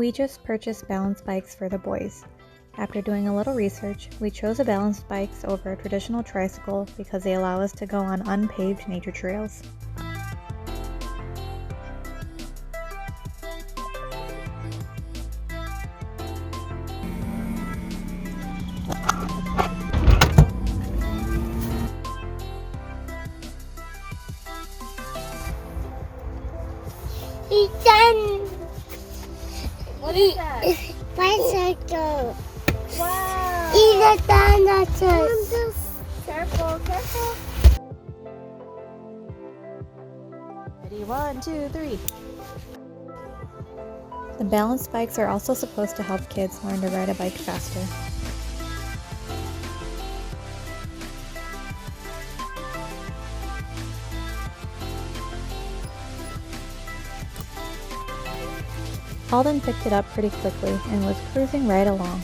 We just purchased balance bikes for the boys. After doing a little research, we chose a balance bikes over a traditional tricycle because they allow us to go on unpaved nature trails. It's done. What is that? Bicycle. Wow. It's a dinosaur. Careful, careful. Ready, 1, 2, 3. The balance bikes are also supposed to help kids learn to ride a bike faster. Alden picked it up pretty quickly and was cruising right along.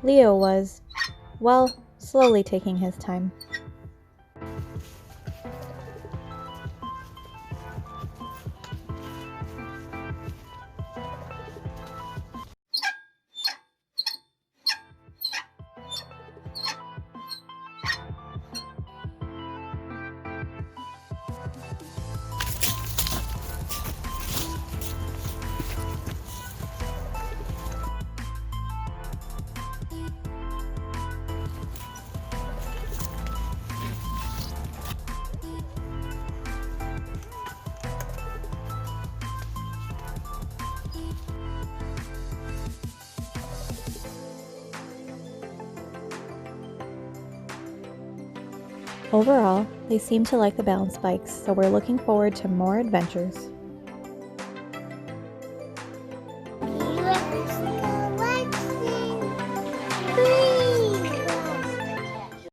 Leo was, well, slowly taking his time. Overall, they seem to like the balance bikes, so we're looking forward to more adventures.